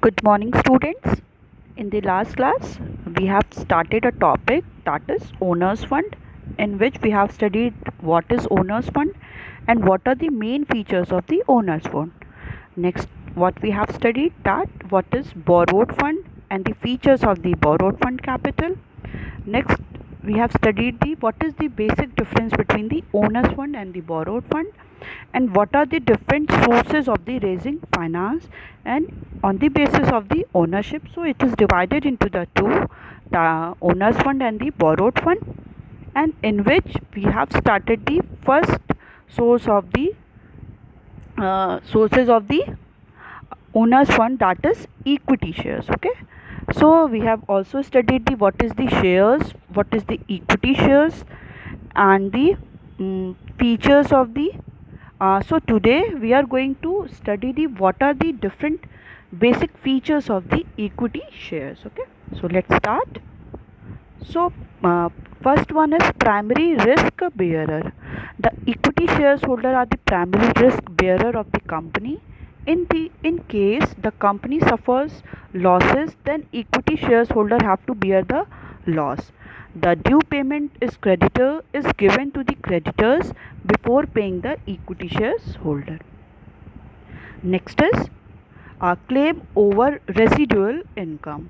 Good morning, students. In the last class, we have started a topic that is Owners Fund, in which we have studied what is Owners Fund and what are the main features of the Owners Fund. Next, what we have studied that what is Borrowed Fund and the features of the Borrowed Fund capital. Next, we have studied what is the basic difference between the Owners Fund and the Borrowed Fund, and what are the different sources of the raising finance, and on the basis of the ownership. So it is divided into the two, the Owners Fund and the Borrowed Fund, and in which we have started the first source of the sources of the Owners Fund, that is equity shares. Okay, so we have also studied what is the shares, what is the equity shares, and the features of the so today we are going to study what are the different basic features of the equity shares. Okay, so let's start. So first one is primary risk bearer. The equity shareholder are the primary risk bearer of the company. In case the company suffers losses, then equity shareholder have to bear the loss. The due payment is given to the creditors before paying the equity shareholder. Next is a claim over residual income.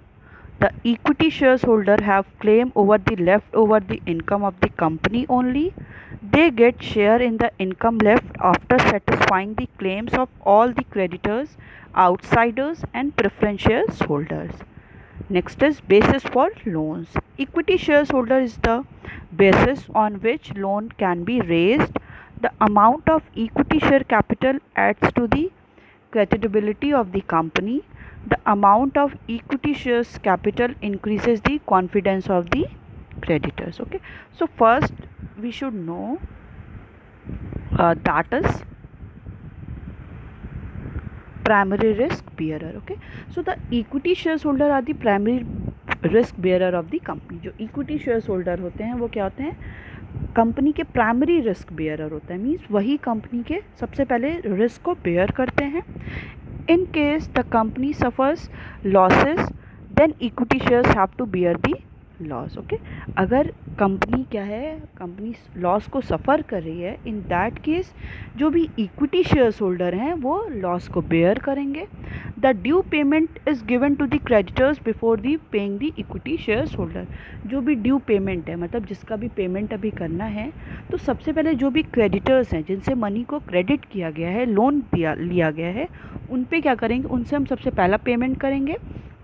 The equity shareholder have claim over the leftover the income of the company only. They get share in the income left after satisfying the claims of all the creditors, outsiders, and preference shareholders. Next is basis for loans. Equity shareholder is the basis on which loan can be raised. The amount of equity share capital adds to the creditability of the company. The amount of equity shares capital increases the confidence of the creditors. Okay, so first we should know that is primary risk bearer. Okay, so the equity shareholder are the primary risk bearer of the company. जो equity shareholder होते हैं वो क्या होते हैं, company के primary risk bearer होता है, मीन्स वही कंपनी के सबसे पहले रिस्क को बेयर करते हैं. In case the company suffers losses, then equity shares have to bear the loss. Okay, अगर कंपनी क्या है, कंपनी लॉस को सफ़र कर रही है, इन दैट केस जो भी इक्विटी शेयर्स होल्डर हैं वो लॉस को बेयर करेंगे. The due payment is given to the creditors before the paying the equity shares holder. जो भी ड्यू पेमेंट है, मतलब जिसका भी पेमेंट अभी करना है, तो सबसे पहले जो भी क्रेडिटर्स हैं जिनसे मनी को क्रेडिट किया गया है, लोन लिया गया है, उन पे क्या करेंगे, उनसे हम सबसे पहला पेमेंट करेंगे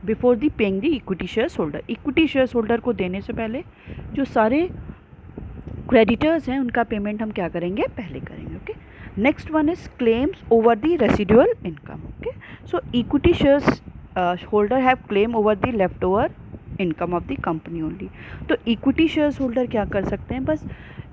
before the paying the equity shares holder. Equity shares holder को देने से पहले जो सारे क्रेडिटर्स हैं उनका पेमेंट हम क्या करेंगे, पहले करेंगे. Okay, next one is claims over the residual income. Okay, so equity shares holder have claim over the left over income of the company only. तो इक्विटी शेयर्स होल्डर क्या कर सकते हैं, बस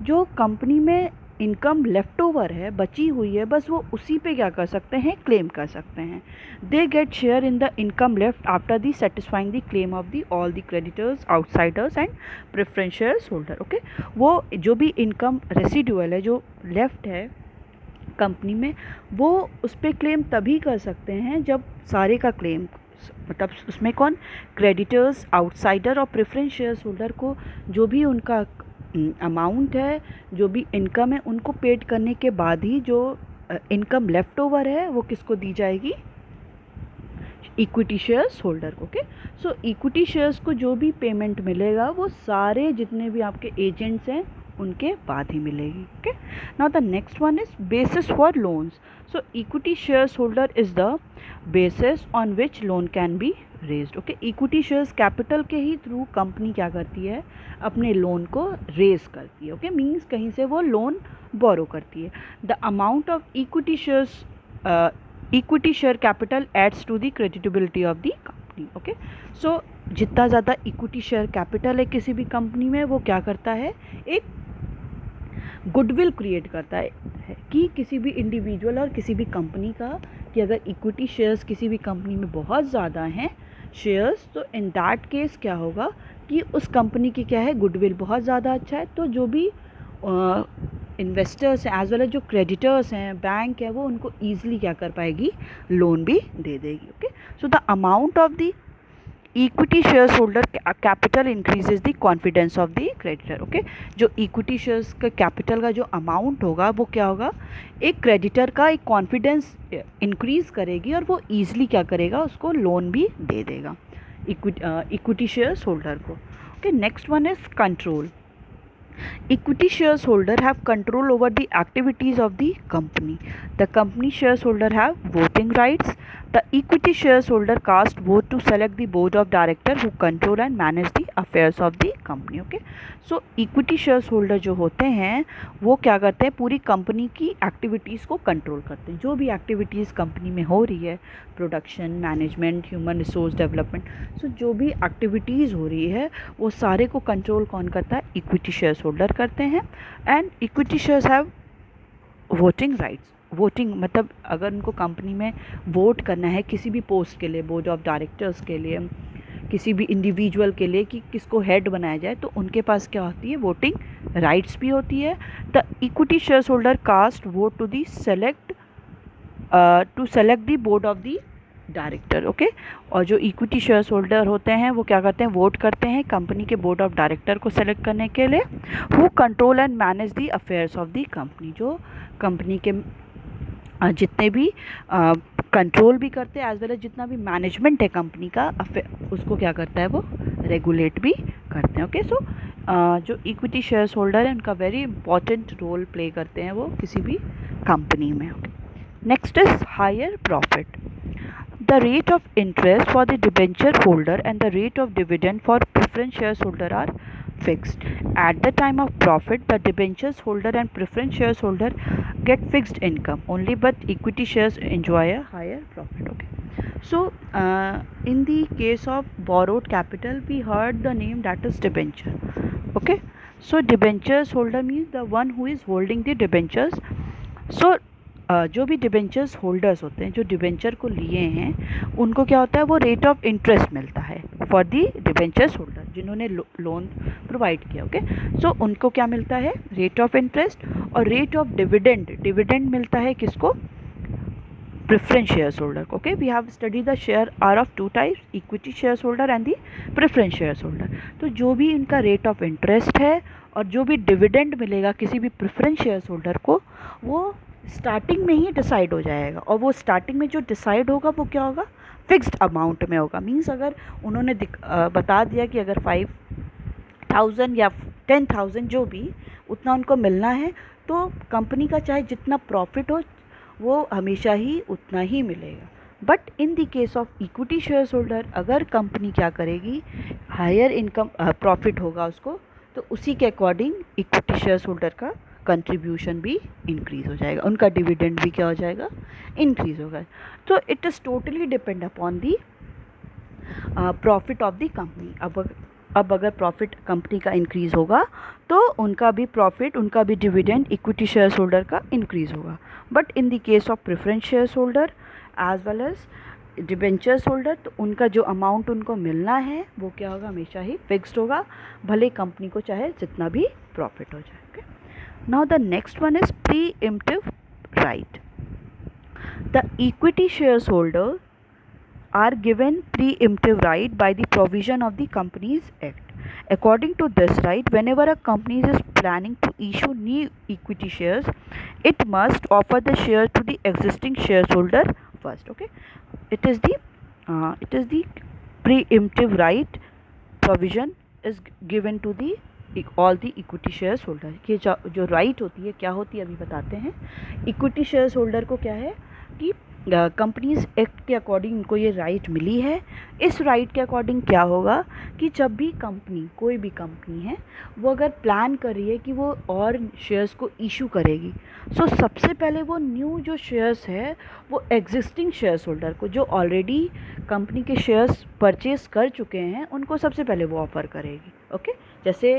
जो कंपनी में इनकम लेफ्ट ओवर है, बची हुई है, बस वो उसी पे क्या कर सकते हैं, क्लेम कर सकते हैं. They get share in the income left after the satisfying the claim of the all the creditors, outsiders and preference shares holder. Okay, वो जो भी इनकम रेसिडुअल है जो लेफ्ट है कंपनी में, वो उस पर क्लेम तभी कर सकते हैं जब सारे का क्लेम, मतलब उसमें कौन, क्रेडिटर्स, आउटसाइडर और प्रेफरेंस शेयर्स होल्डर को जो भी उनका अमाउंट है, जो भी इनकम है, उनको पेड करने के बाद ही जो इनकम लेफ्ट ओवर है वो किसको दी जाएगी, इक्विटी शेयर्स होल्डर को. ओके, सो इक्विटी शेयर्स को जो भी पेमेंट मिलेगा वो सारे जितने भी आपके एजेंट्स हैं उनके बाद ही मिलेगी. Okay, now the next one is basis for loans. So equity shares holder is the basis on which loan can be raised. Okay, equity shares capital के ही थ्रू कंपनी क्या करती है, अपने लोन को रेज करती है. ओके, मीन्स कहीं से वो लोन बोरो करती है. The amount of equity shares, equity share capital adds to the creditability of the company. Okay, so जितना ज़्यादा इक्विटी शेयर कैपिटल है किसी भी कंपनी में, वो क्या करता है, एक गुडविल क्रिएट करता है कि किसी भी इंडिविजुअल और किसी भी कंपनी का, कि अगर इक्विटी शेयर्स किसी भी कंपनी में बहुत ज़्यादा हैं शेयर्स, तो इन दैट केस क्या होगा कि उस कंपनी की क्या है, गुडविल बहुत ज़्यादा अच्छा है. तो जो भी इन्वेस्टर्स हैं एज वेल एज जो क्रेडिटर्स हैं, बैंक है, वो उनको ईजिली क्या कर पाएगी, लोन भी दे देगी। Okay, so the amount of the equity shares holder capital increases the confidence of the creditor. Okay, जो इक्विटी शेयर्स का कैपिटल का जो अमाउंट होगा वो क्या होगा, एक क्रेडिटर का एक कॉन्फिडेंस इंक्रीज करेगी और वो ईजिली क्या करेगा, उसको लोन भी दे देगा इक्विटी शेयर्स होल्डर को। Okay, next one is control. Equity shareholder have control over the activities of the company. The company shareholder have voting rights. The equity shareholder cast vote to select the board of director who control and manage the affairs of the company. Okay, so equity shareholder जो होते हैं वो क्या करते हैं, पूरी company की activities को कंट्रोल करते हैं। जो भी एक्टिविटीज़ कंपनी में हो रही है, production, management, human resource development, so जो भी एक्टिविटीज़ हो रही है वो सारे को कंट्रोल कौन करता है, इक्विटी शेयर्स होल्डर करते हैं। And equity shares have voting rights. Voting मतलब अगर उनको कंपनी में वोट करना है किसी भी पोस्ट के लिए, बोर्ड ऑफ डायरेक्टर्स के लिए, किसी भी इंडिविजुअल के लिए कि किसको हेड बनाया जाए, तो उनके पास क्या होती है, वोटिंग राइट्स भी होती है। The equity shares holder cast vote to select the board of the director. Okay, और जो इक्विटी शेयर्स होल्डर होते हैं वो क्या करते हैं, वोट करते हैं कंपनी के बोर्ड ऑफ डायरेक्टर को सेलेक्ट करने के लिए। Who control and manage the affairs of the company, जो कंपनी के जितने भी कंट्रोल भी करते हैं एज वेल एज जितना भी मैनेजमेंट है कंपनी का, उसको क्या करता है, वो रेगुलेट भी करते हैं। ओके, सो जो इक्विटी शेयर्स होल्डर है उनका वेरी इंपॉर्टेंट रोल प्ले करते हैं वो किसी भी कंपनी में। Next is higher profit. The rate of interest for the debenture holder and the rate of dividend for preference shares holder are fixed. At the time of profit, the debentures holder and preference shares holder get fixed income only, but equity shares enjoy a higher profit. Okay. So, in the case of borrowed capital, we heard the name that is debenture. Okay. So, debentures holder means the one who is holding the debentures. So, जो भी debentures holders होते हैं, जो debenture को लिए हैं, उनको क्या होता है, वो रेट ऑफ इंटरेस्ट मिलता है फॉर दी डिबेंचर्स होल्डर, जिन्होंने लोन प्रोवाइड किया। ओके, सो उनको क्या मिलता है, रेट ऑफ इंटरेस्ट। और रेट ऑफ डिविडेंड मिलता है किसको, प्रेफरेंस शेयर्स होल्डर को। Okay, we have study the share are of two types, equity shares holder and the preference shares holder. तो जो भी इनका रेट ऑफ इंटरेस्ट है और जो भी डिविडेंड मिलेगा किसी भी प्रेफरेंस शेयर्स होल्डर को, वो स्टार्टिंग में ही डिसाइड हो जाएगा। और वो स्टार्टिंग में जो डिसाइड होगा वो क्या होगा, फिक्स्ड अमाउंट में होगा। मींस अगर उन्होंने बता दिया कि अगर 5,000 या 10,000 जो भी उतना उनको मिलना है, तो कंपनी का चाहे जितना प्रॉफिट हो वो हमेशा ही उतना ही मिलेगा। But in the case of equity shares holder, अगर कंपनी क्या करेगी, हायर इनकम प्रॉफिट होगा उसको, तो उसी के अकॉर्डिंग इक्विटी शेयर्स होल्डर का कंट्रीब्यूशन भी इंक्रीज़ हो जाएगा, उनका डिविडेंड भी क्या हो जाएगा, इंक्रीज़ होगा। तो it is totally depend upon the profit of the company. अब अगर प्रॉफिट कंपनी का इंक्रीज़ होगा तो उनका भी प्रॉफिट, उनका भी डिविडेंड इक्विटी शेयर्स होल्डर का इंक्रीज़ होगा। But in the case of preference shares holder as well as debentures holder, तो उनका जो अमाउंट उनको मिलना है वो क्या होगा, हमेशा ही फिक्स्ड होगा, भले कंपनी को चाहे जितना भी प्रॉफिट हो जाए। Okay, now the next one is preemptive right. The equity shares holder are given preemptive right by the provision of the Companies Act. According to this right, whenever a company is planning to issue new equity shares, it must offer the shares to the existing shareholder first. Okay, it is the preemptive right provision is given to the all the equity shares holder. ये जो right होती है क्या होती है अभी बताते हैं। इक्विटी शेयर्स होल्डर को क्या है कि कंपनीज एक्ट के अकॉर्डिंग उनको ये राइट मिली है। इस राइट के अकॉर्डिंग क्या होगा कि जब भी कंपनी, कोई भी कंपनी है, वो अगर प्लान कर रही है कि वो और शेयर्स को इशू करेगी, सो सबसे पहले वो न्यू जो शेयर्स है वो एग्जिस्टिंग शेयर्स होल्डर को, जो ऑलरेडी कंपनी के शेयर्स परचेज कर चुके हैं, उनको सबसे पहले वो ऑफ़र करेगी। ओके, जैसे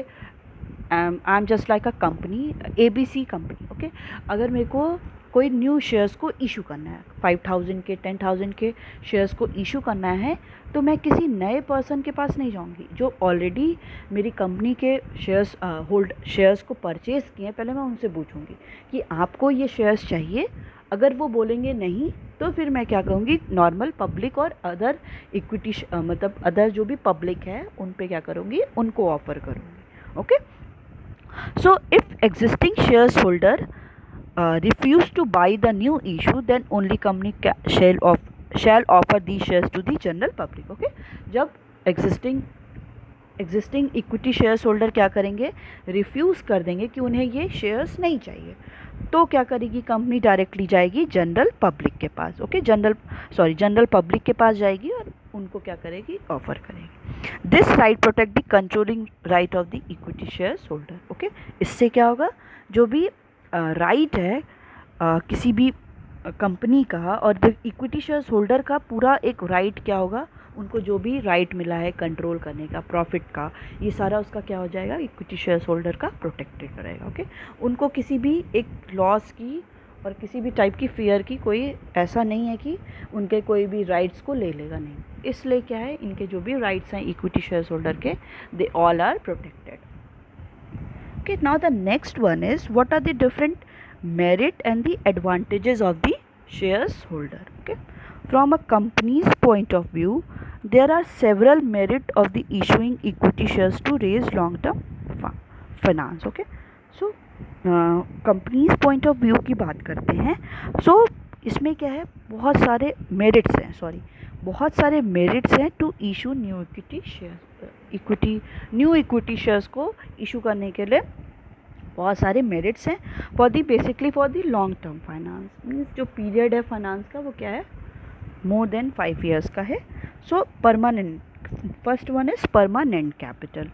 I am just like a company, ABC company. Okay, अगर मेरे को कोई न्यू शेयर्स को इशू करना है, 5000 के 10,000 के शेयर्स को इशू करना है, तो मैं किसी नए पर्सन के पास नहीं जाऊंगी। जो ऑलरेडी मेरी कंपनी के शेयर्स को परचेज़ किए हैं, पहले मैं उनसे पूछूंगी कि आपको ये शेयर्स चाहिए। अगर वो बोलेंगे नहीं, तो फिर मैं क्या कहूँगी, नॉर्मल पब्लिक और अदर इक्विटी मतलब अदर जो भी पब्लिक है उन पे क्या करूँगी, उनको ऑफ़र करूँगी। Okay, so if existing shares holder refuse to buy the new issue, then only company shall offer these shares to the general public. Okay, जब एग्जिस्टिंग इक्विटी शेयर्स होल्डर क्या करेंगे, रिफ्यूज़ कर देंगे कि उन्हें ये शेयर्स नहीं चाहिए, तो क्या करेगी कंपनी, डायरेक्टली जाएगी जनरल पब्लिक के पास। ओके, जनरल पब्लिक के पास जाएगी और उनको क्या करेगी, ऑफर करेगी। This right protect the controlling right of the equity shares holder. Okay, इससे क्या होगा, जो भी राइट है किसी भी कंपनी का और द इक्विटी शेयर्स होल्डर का पूरा एक राइट क्या होगा, उनको जो भी राइट मिला है कंट्रोल करने का, प्रॉफिट का, ये सारा उसका क्या हो जाएगा, इक्विटी शेयर्स होल्डर का प्रोटेक्टेड रहेगा। ओके, उनको किसी भी एक लॉस की और किसी भी टाइप की फियर की कोई ऐसा नहीं है कि उनके कोई भी राइट्स को ले लेगा, नहीं। इसलिए क्या है, इनके जो भी राइट्स हैं इक्विटी शेयर्स होल्डर के, they all are protected. Okay, now the next one is, what are the different merit and the advantages of the shares holder? Okay, from a company's point of view, there are several merit of the issuing equity shares to raise long term finance. Okay, so company's point of view की बात करते हैं। so इसमें क्या है, बहुत सारे merits हैं to issue new equity shares. New equity shares को इशू करने के लिए बहुत सारे मेरिट्स हैं basically for the long term finance. Means जो पीरियड है फाइनेंस का वो क्या है, मोर देन 5 years का है। सो permanent, first one is permanent capital.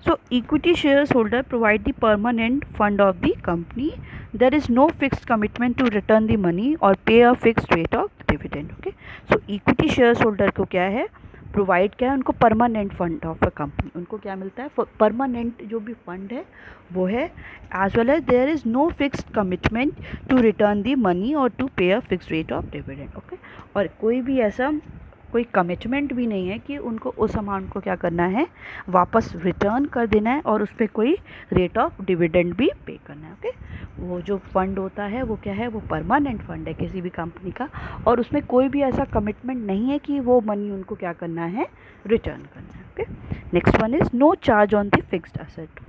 So equity shareholder provide the permanent fund of the company. There is no fixed commitment to return the money or pay a fixed rate of dividend. Okay. So equity shareholder को क्या है, provide क्या है, उनको permanent fund of a company, उनको क्या मिलता है, परमानेंट जो भी फंड है वो है। As well as there is no fixed commitment to return the money और to pay a fixed rate of dividend. Okay, और कोई भी ऐसा कोई कमिटमेंट भी नहीं है कि उनको उस अमाउंट को क्या करना है, वापस रिटर्न कर देना है और उस पर कोई रेट ऑफ डिविडेंड भी पे करना है। ओके, वो जो फंड होता है वो क्या है, वो परमानेंट फंड है किसी भी कंपनी का, और उसमें कोई भी ऐसा कमिटमेंट नहीं है कि वो मनी उनको क्या करना है, रिटर्न करना है। Okay, next one is no charge on the fixed asset.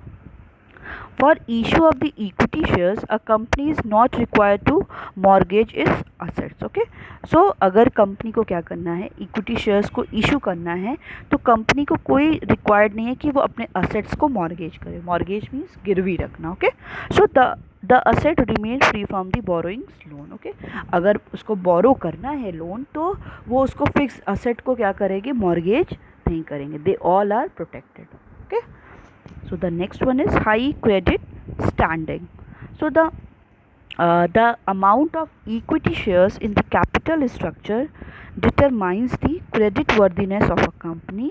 For issue of the equity shares, a company is not required to mortgage its assets. Okay, so अगर कंपनी को क्या करना है, इक्विटी शेयर्स को issue करना है, तो company को कोई रिक्वायर्ड नहीं है कि वो अपने असेट्स को मॉर्गेज करे। मॉर्गेज मीन्स गिरवी रखना। Okay, so the asset remain free from the borrowings loan. Okay, अगर उसको बोरो करना है लोन, तो वो उसको फिक्स असेट को क्या करेंगे, मॉर्गेज नहीं करेंगे। They all are protected. Okay, so the next one is high credit standing. So the amount of equity shares in the capital structure determines the credit worthiness of a company.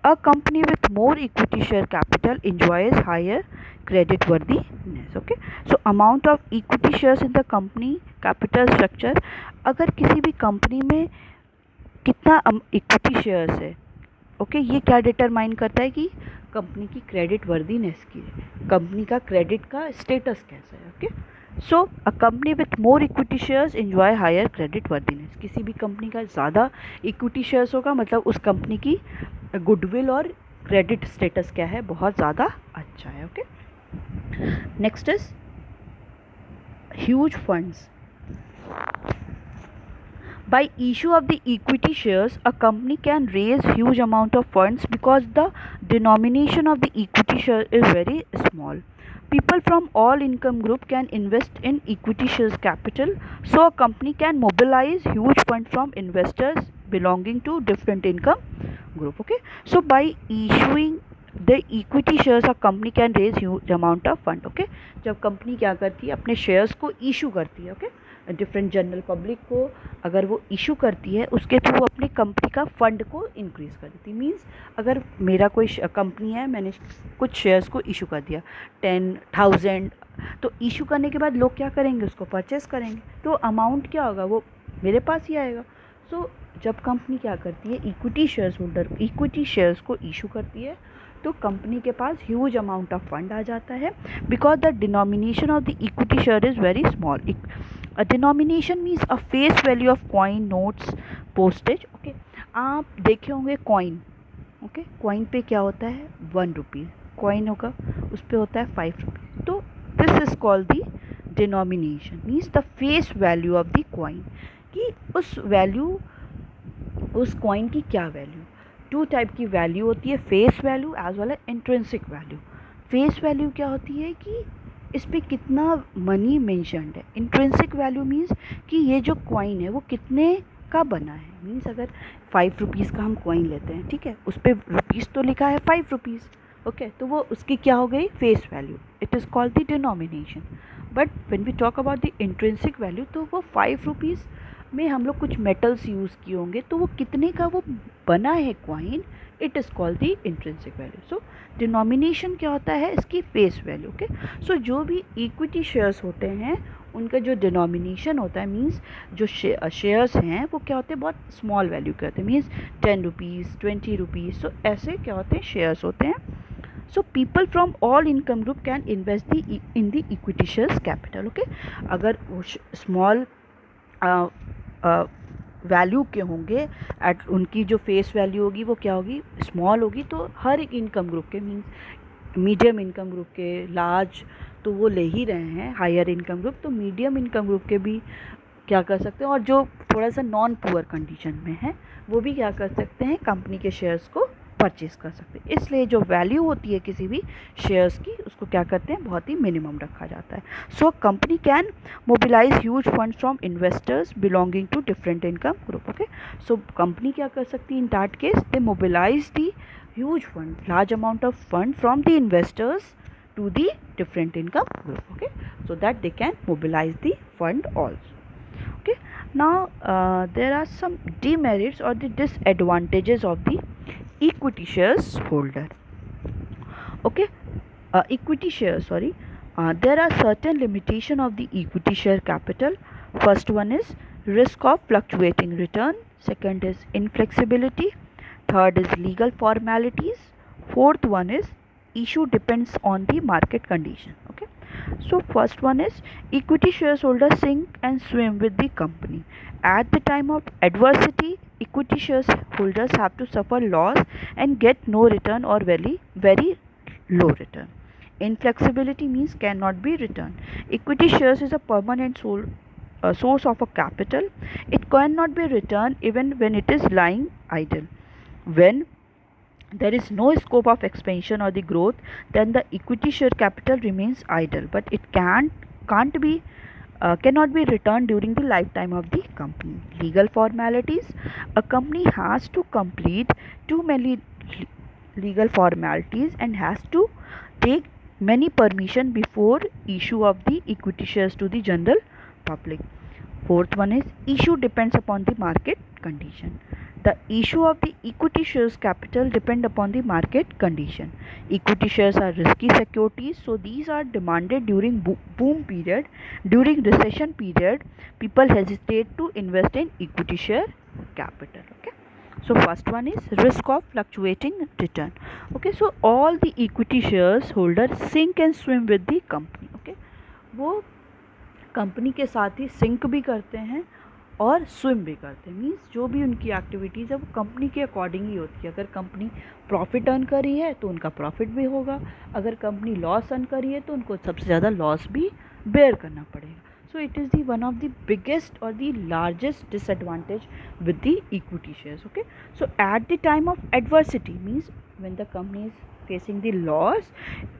A company with more equity share capital enjoys higher credit worthiness. Okay, so amount of equity shares in the company capital structure, अगर किसी भी company में कितना equity shares है, okay, ये क्या determine करता है कि कंपनी की क्रेडिट वर्दीनेस की, कंपनी का क्रेडिट का स्टेटस कैसा है। Okay, so a company with more equity shares enjoy higher credit worthiness. किसी भी कंपनी का ज़्यादा इक्विटी शेयर्स होगा, मतलब उस कंपनी की गुडविल और क्रेडिट स्टेटस क्या है, बहुत ज़्यादा अच्छा है। Okay, next is huge funds. By issue of the equity shares, a company can raise huge amount of funds because the denomination of the equity share is very small. People from all income group can invest in equity shares capital, so a company can mobilize huge fund from investors belonging to different income group. Okay, so by issuing the equity shares, a company can raise huge amount of fund. Okay, जब company क्या करती है, अपने shares को issue करती है, okay, different general public को अगर वो इशू करती है, उसके थ्रू अपनी कंपनी का फंड को इंक्रीज़ कर देती है। मींस अगर मेरा कोई कंपनी है, मैंने कुछ शेयर्स को इशू कर दिया 10,000, तो इशू करने के बाद लोग क्या करेंगे, उसको परचेस करेंगे, तो अमाउंट क्या होगा, वो मेरे पास ही आएगा। सो जब कंपनी क्या करती है, equity shares holder equity shares को इशू करती है, तो कंपनी के पास ह्यूज अमाउंट ऑफ फंड आ जाता है, because the denomination of the equity share is very small. A denomination means a face value of coin, notes, postage. Okay, आप देखे होंगे कॉइन। ओके, कॉइन पे क्या होता है, 1 रुपीज़ कॉइन होगा, उस पर होता है 5 रुपीज़। तो this is called the denomination, means the face value of the coin, कि उस कॉइन की क्या वैल्यू। 2 टाइप की वैल्यू होती है, face value as well as intrinsic value. Face value क्या होती है कि इस पर कितना मनी मेंशन्ड है। इंट्रिंसिक वैल्यू मीन्स कि ये जो कॉइन है वो कितने का बना है। मीन्स अगर 5 रुपीज़ का हम कॉइन लेते हैं, ठीक है, उस पर रुपीज़ तो लिखा है 5 रुपीज़। ओके, तो वो उसकी क्या हो गई, face value. It is called the denomination. But when we talk about the intrinsic value, तो वो 5 रुपीज़ में हम लोग कुछ मेटल्स यूज़ किए होंगे, तो वो कितने का वो बना है coin, it is called the intrinsic value. So denomination क्या होता है, इसकी फेस वैल्यू। ओके, सो जो भी इक्विटी शेयर्स होते हैं उनका जो डिनोमिनेशन होता है, मीन्स जो शेयर्स हैं वो क्या होते हैं, बहुत स्मॉल वैल्यू के होते हैं, मीन्स 10 रुपीज़ 20 रुपीज़। सो ऐसे क्या होते हैं, शेयर्स होते हैं। So people from all income group can invest in the equity shares capital. Okay, अगर वो स्मॉल वैल्यू के होंगे, एट उनकी जो फेस वैल्यू होगी वो क्या होगी, स्मॉल होगी, तो हर एक इनकम ग्रुप के, मीन्स मीडियम इनकम ग्रुप के, लार्ज तो वो ले ही रहे हैं, हायर इनकम ग्रुप, तो मीडियम इनकम ग्रुप के भी क्या कर सकते हैं, और जो थोड़ा सा नॉन पुअर कंडीशन में है वो भी क्या कर सकते हैं, कंपनी के शेयर्स को परचेज कर सकते हैं। इसलिए जो वैल्यू होती है किसी भी शेयर्स की, उसको क्या करते हैं, बहुत ही मिनिमम रखा जाता है। So company can mobilise huge fund from investors belonging to different income group. Okay, so company क्या कर सकती है, in that case they mobilise the huge fund, large amount of fund from the investors to the different income group. Okay, so that they can mobilize the fund also. Okay, now there are some demerits or the disadvantages of the equity shares holder. Okay, equity shares, sorry, there are certain limitation of the equity share capital. First one is risk of fluctuating return, second is inflexibility, third is legal formalities, fourth one is issue depends on the market condition. Okay, so first one is equity shareholders sink and swim with the company. At the time of adversity, equity shareholders have to suffer loss and get no return or very low return. Inflexibility means cannot be returned. Equity shares is a permanent source of a capital. It cannot be returned even when it is lying idle. When there is no scope of expansion or the growth, then the equity share capital remains idle, but it cannot be returned during the lifetime of the company. Legal formalities: a company has to complete too many legal formalities and has to take many permission before issue of the equity shares to the general public. Fourth one is issue depends upon the market condition. The issue of the equity shares capital depend upon the market condition. Equity shares are risky securities, so these are demanded during boom period. During recession period, people hesitate to invest in equity share capital. Okay, so first one is risk of fluctuating return. Okay, so all the equity shares holders sink and swim with the company. Okay, वो company के साथ ही sink भी करते हैं और swim भी करते हैं। मीन्स जो भी उनकी एक्टिविटीज़ है वो कंपनी के अकॉर्डिंग ही होती है। अगर कंपनी प्रॉफिट अर्न कर रही है तो उनका प्रॉफिट भी होगा, अगर कंपनी लॉस अर्न कर रही है तो उनको सबसे ज़्यादा लॉस भी बेयर करना पड़ेगा। So it is the one of the biggest और the largest disadvantage with the equity shares. Okay, so at the time of adversity means when the company is facing the loss,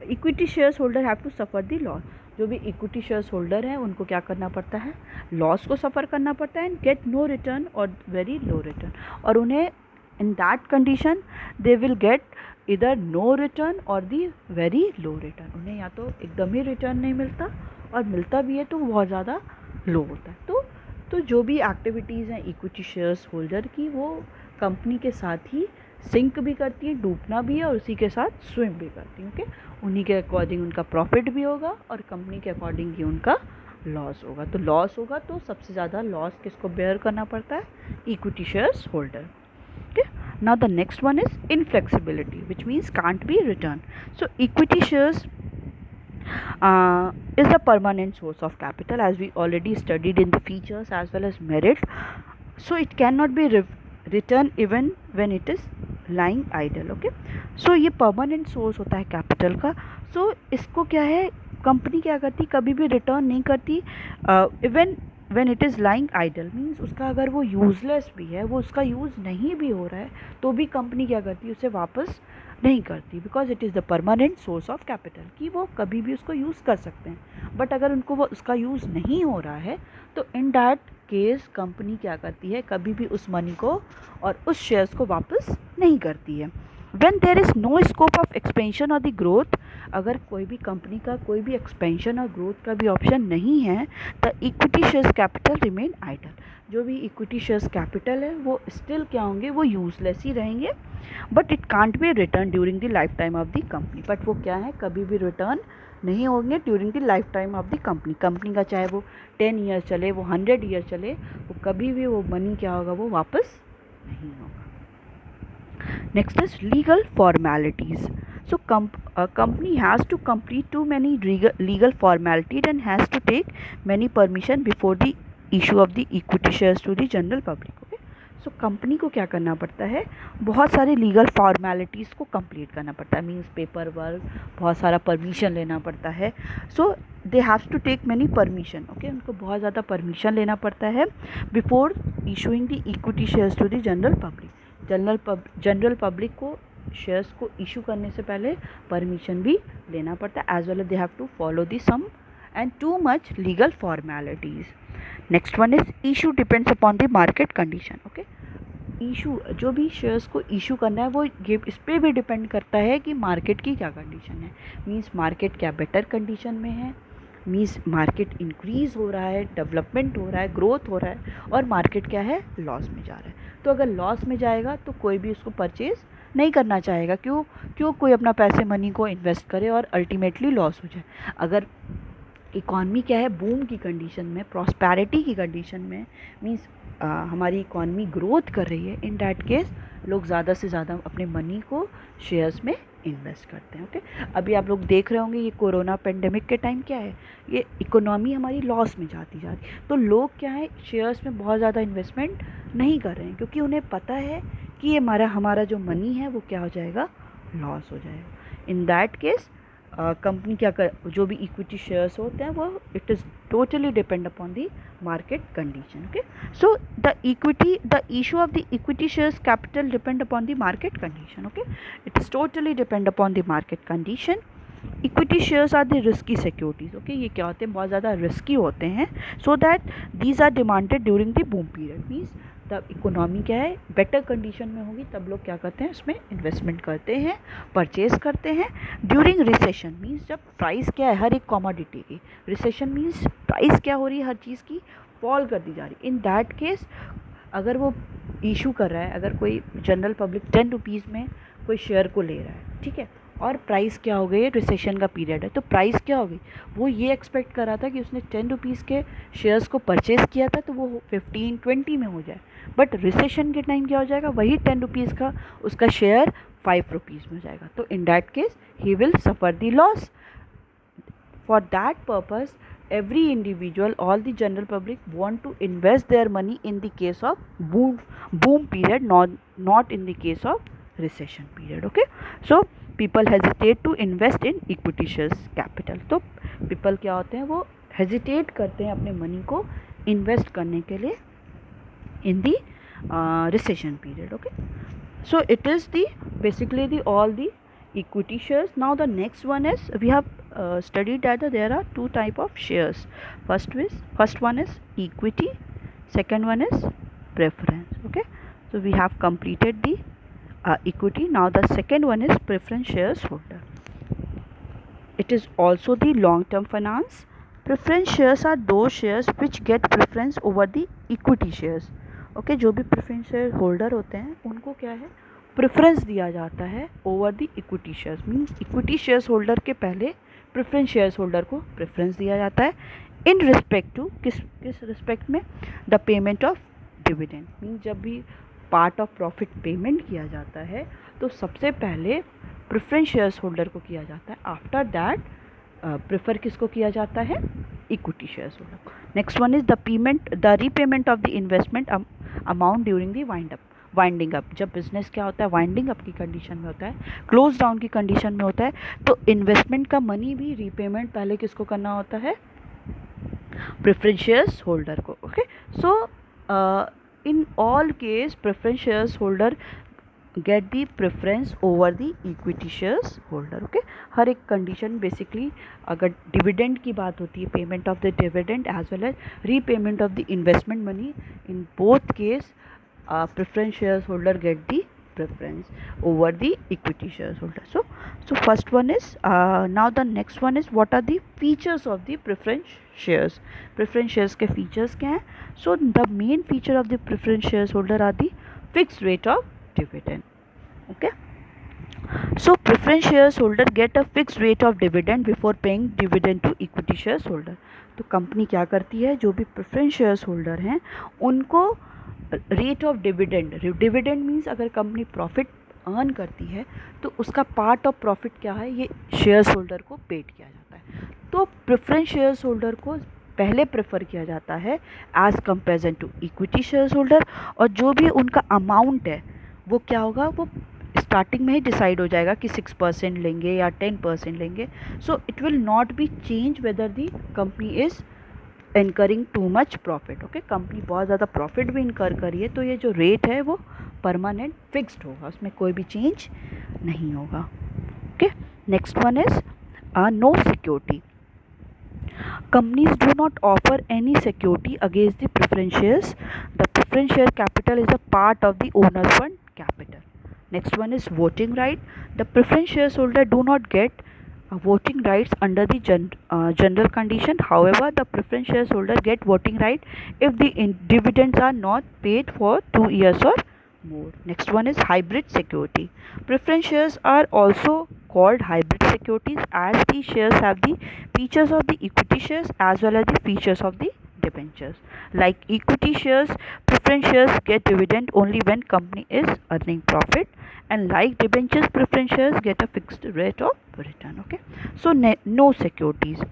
equity shares holder have to suffer the loss. जो भी equity shares holder हैं उनको क्या करना पड़ता है, loss को सफ़र करना पड़ता है एंड गेट नो रिटर्न और वेरी लो रिटर्न। और उन्हें इन that condition they will get इधर नो रिटर्न और दी वेरी लो रिटर्न। उन्हें या तो एकदम ही रिटर्न नहीं मिलता और मिलता भी है तो बहुत ज़्यादा लो होता है। तो जो भी एक्टिविटीज़ हैं इक्विटी शेयर्स होल्डर की, वो कंपनी के साथ ही सिंक भी करती है, डूबना भी है और उसी के साथ स्विम भी करती है। ओके, उन्हीं के अकॉर्डिंग उनका प्रॉफिट भी होगा और कंपनी के अकॉर्डिंग ही उनका लॉस होगा। तो लॉस होगा तो सबसे ज़्यादा लॉस किसको बेयर करना पड़ता है? Equity shares holder. Okay, now the next one is inflexibility, which means can't be returned. So equity shares is a permanent source of capital, as we already studied in the features as well as merit. So it cannot be returned even when it is lying idle. Okay, so ये permanent source होता है capital का. So इसको क्या है, company क्या करती, कभी भी रिटर्न नहीं करती. Even when it is lying idle means उसका अगर वो यूज़लेस भी है, वो उसका यूज़ नहीं भी हो रहा है, तो भी कंपनी क्या करती है, उसे वापस नहीं करती, because it is the permanent source of capital, कि वो कभी भी उसको यूज़ कर सकते हैं. बट अगर उनको वो उसका यूज़ नहीं हो रहा है, तो इन दैट केस कंपनी क्या करती है, कभी भी उस मनी को और उस शेयर्स को वापस नहीं करती है. When there is no scope of expansion और द ग्रोथ, अगर कोई भी कंपनी का कोई भी एक्सपेंशन और ग्रोथ का भी ऑप्शन नहीं है, the equity shares capital remain idle. जो भी इक्विटी शेयर्स कैपिटल है वो स्टिल क्या होंगे, वो यूजलेस ही रहेंगे. But it can't be return during the life time of the company. But वो क्या है, कभी भी रिटर्न नहीं होंगे during the life time of the company. Company का चाहे वो 10 ईयर चले, वो 100 ईयर चले, वो कभी भी वो मनी क्या होगा, वो वापस नहीं होगा. Next is legal formalities. So company has to complete too many legal formalities and has to take many permission before the issue of the equity shares to the general public. Okay, so company को क्या करना पड़ता है, बहुत सारे legal formalities को complete करना पड़ता है. मीन्स पेपर वर्क, बहुत सारा परमिशन लेना पड़ता है. So they have to take many permission. Okay, उनको बहुत ज़्यादा परमिशन लेना पड़ता है before issuing the equity shares to the general public. General public को शेयर्स को इशू करने से पहले परमिशन भी लेना पड़ता है, as well as they have to follow the some and too much legal formalities. Next one is issue depends upon the market condition. Okay, issue जो भी शेयर्स को इशू करना है वो ये इस पर भी डिपेंड करता है कि मार्केट की क्या कंडीशन है. मीन्स मार्केट क्या बेटर कंडीशन में है, मीन्स मार्केट इंक्रीज़ हो रहा है, डेवलपमेंट हो रहा है, ग्रोथ हो रहा है, और मार्केट क्या है, लॉस में जा रहा है. तो अगर लॉस में जाएगा तो कोई भी उसको परचेज़ नहीं करना चाहेगा. क्यों कोई अपना पैसे मनी को इन्वेस्ट करे और अल्टीमेटली लॉस हो जाए. अगर इकॉनमी क्या है, बूम की कंडीशन में, प्रॉस्पेरिटी की कंडीशन में, मीन्स हमारी इकॉनमी ग्रोथ कर रही है, इन डैट केस लोग ज़्यादा से ज़्यादा अपने मनी को शेयर्स में इन्वेस्ट करते हैं. ओके, अभी आप लोग देख रहे होंगे ये कोरोना पेंडेमिक के टाइम क्या है, ये इकोनॉमी हमारी लॉस में जाती जा रही. तो लोग क्या है, शेयर्स में बहुत ज़्यादा इन्वेस्टमेंट नहीं कर रहे हैं, क्योंकि उन्हें पता है कि ये हमारा जो मनी है वो क्या हो जाएगा, लॉस हो जाएगा. इन दैट केस कंपनी क्या कर, जो भी इक्विटी शेयर्स होते हैं वो it is totally depend upon the market condition. Okay, so the issue of the equity shares capital depend upon the market condition. Okay, it is totally depend upon the market condition. Equity shares are the risky securities. Okay, ये क्या होते हैं, बहुत ज़्यादा risky होते हैं. So that these are demanded during the boom period. Means तब economy क्या है, बेटर कंडीशन में होगी, तब लोग क्या करते हैं, इसमें इन्वेस्टमेंट करते हैं, परचेज करते हैं. ड्यूरिंग रिसेशन मीन्स जब प्राइस क्या है हर एक कमोडिटी की, रिसेशन मीन्स प्राइस क्या हो रही है हर चीज़ की, फॉल कर दी जा रही. इन दैट केस अगर वो इशू कर रहा है, अगर कोई जनरल पब्लिक 10 रुपीज़ में कोई शेयर को ले रहा है, ठीक है, और प्राइस क्या हो गई है, रिसेशन का पीरियड है, तो प्राइस क्या हो गई, वो ये एक्सपेक्ट कर रहा था कि उसने 10 रुपीज़ के शेयर्स को परचेज़ किया था तो वो 15-20 में हो जाए. बट रिसेशन के टाइम क्या हो जाएगा, वही 10 रुपीज़ का उसका शेयर 5 रुपीज़ में हो जाएगा. तो इन that case he will suffer the loss. For that purpose every individual, all the general public want to invest their money in the case of boom period, not in the case of recession period. Okay, so people hesitate to invest in equity shares capital. तो people क्या होते हैं, वो hesitate करते हैं अपने money को invest करने के लिए in the recession period. Okay, so it is the basically the all the equity shares. Now the next one is, we have studied that there are two type of shares. First one is equity, second one is preference. Okay, so we have completed the equity. Now the second one is preference shares holder. It is also the long term finance. Preference shares are those shares which get preference over the equity shares. Okay, जो भी preference share holder होते हैं उनको क्या है, preference दिया जाता है over the equity shares. Means equity shares holder के पहले प्रेफरेंस शेयर्स होल्डर को प्रेफरेंस दिया जाता है इन रिस्पेक्ट टू किस रिस्पेक्ट में, the payment of dividend. Means जब भी पार्ट ऑफ प्रॉफिट पेमेंट किया जाता है तो सबसे पहले प्रेफरेंस शेयर्स होल्डर को किया जाता है, आफ्टर दैट प्रेफर किसको किया जाता है, equity shares holder. Next one is the repayment of the investment amount during the winding up. जब बिजनेस क्या होता है, वाइंडिंग अप की कंडीशन में होता है, क्लोज डाउन की कंडीशन में होता है, तो इन्वेस्टमेंट का मनी भी रीपेमेंट पहले किसको करना होता है, प्रेफरेंस शेयर्स होल्डर को। Okay, so in all case preference shares holder get the preference over the equity shares holder. Okay, हर एक कंडीशन बेसिकली, अगर डिविडेंड की बात होती है, payment of the dividend as well as repayment of the investment money, in both case preference shares holder get the preference over the equity shares holder. So first one is now the next one is what are the features of the preference shares. Preference shares के features क्या हैं? So the main feature of the preference shares holder are the fixed rate of dividend. Okay, so preference shares holder get a fixed rate of dividend before paying dividend to equity shares holder. तो company क्या करती है, जो भी preference shares holder हैं उनको rate of dividend means अगर company profit earn करती है तो उसका पार्ट ऑफ प्रॉफिट क्या है, ये शेयर्स होल्डर को पेड किया जाता है। तो प्रेफरेंस शेयर्स होल्डर को पहले प्रेफर किया जाता है as comparison to equity shares holder, और जो भी उनका अमाउंट है वो क्या होगा, वो स्टार्टिंग में ही डिसाइड हो जाएगा कि 6% लेंगे या 10% लेंगे। So it will not be change weather the company is incurring too much profit. Okay, company बहुत ज़्यादा प्रॉफिट भी इनकर करी है तो ये जो रेट है वो परमानेंट फिक्स्ड होगा, उसमें कोई भी चेंज नहीं होगा। Okay, next one is no security. Companies do not offer any security against the preference shares. The preference share capital is a part of the owner's fund capital. Next one is voting right. The preference shares holder do not get voting rights under the general condition. However, the preference shares holder get voting right if the dividends are not paid for 2 years or more. Next one is hybrid security. Preference shares are also called hybrid securities as these shares have the features of the equity shares as well as the features of the debentures. Like equity shares, preference shares get dividend only when company is earning profit, and like debentures, preference shares get a fixed rate of return. Okay, so no securities.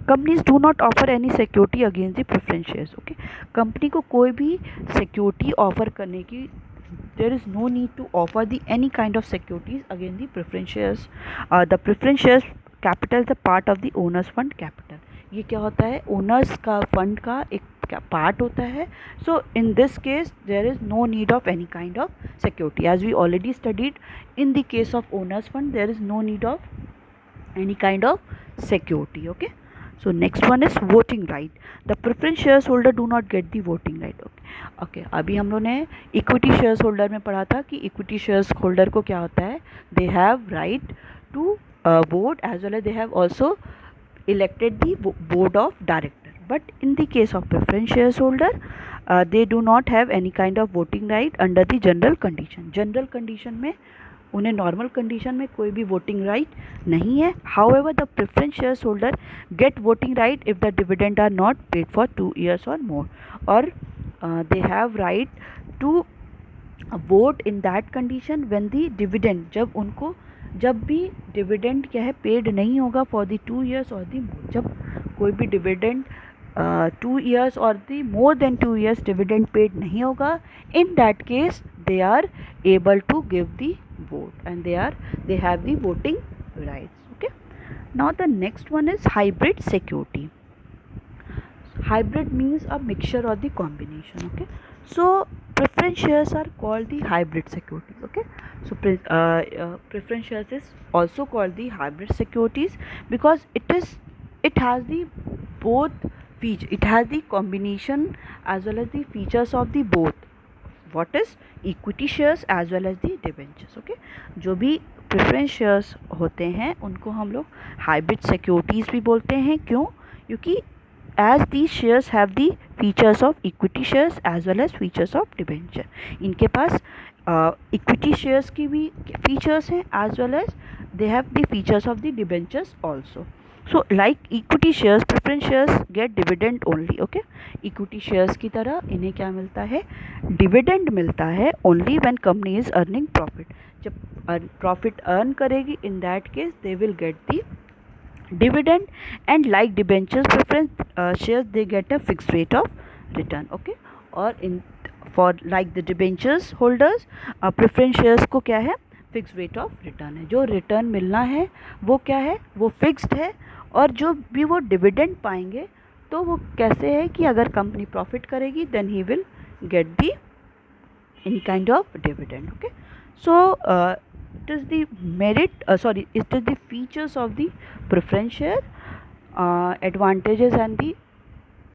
Companies do not offer any security against the preference shares. Okay, company को कोई भी security offer करने की, there is no need to offer the any kind of securities against the preference shares. The preference shares capital is the part of the owners fund capital. ये क्या होता है, owners का फंड का एक part होता है। So in this case there is no need of any kind of security, as we already studied in the case of owners fund there is no need of any kind of security. Okay, so next one is voting right. The preference shares holder do not get the voting right. Okay, अभी हम लोगों ने equity shares holder में पढ़ा था कि equity shares holder को क्या होता है, they have right to vote as well as they have also elected the board of director, but in the case of preference shares holder they do not have any kind of voting right under the general condition. General condition में उन्हें normal condition में कोई भी voting right नहीं है. However the preference shares holder get voting right if the dividend are not paid for 2 years और more, और they have right to vote in that condition when the dividend, जब भी dividend क्या है paid नहीं होगा फॉर द 2 years और the मोर. जब कोई भी डिविडेंड 2 years और the more than 2 years dividend paid नहीं होगा, in that case they are able to give the vote and they have the voting rights. Okay, now the next one is hybrid security. Hybrid means a mixture or the combination. Okay, so preference shares are called the hybrid securities. Okay, so preference shares is also called the hybrid securities because it has the both feature, it has the combination as well as the features of the both. What is equity shares as well as the debentures. Okay, जो भी preference shares होते हैं उनको हम लोग hybrid securities भी बोलते हैं. क्यों? क्योंकि as these shares have the features of equity shares as well as features of debenture. इनके पास equity shares की भी features हैं as well as they have the features of the debentures also. So like equity shares, preference shares get dividend only. Okay, equity shares की तरह इन्हें क्या मिलता है, dividend मिलता है only when company is earning profit. जब profit earn करेगी, in that case they will get the dividend, and like debentures, preference shares, they get a fixed rate of return. Okay, और in for like the debentures holders, preference shares को क्या है, fix rate of return है. जो return मिलना है वो क्या है, वो फिक्स्ड है. और जो भी वो डिविडेंड पाएंगे तो वो कैसे है कि अगर कंपनी प्रॉफिट करेगी then he will get the any kind of dividend. Okay, so it is the it is the features of the preference share, advantages and the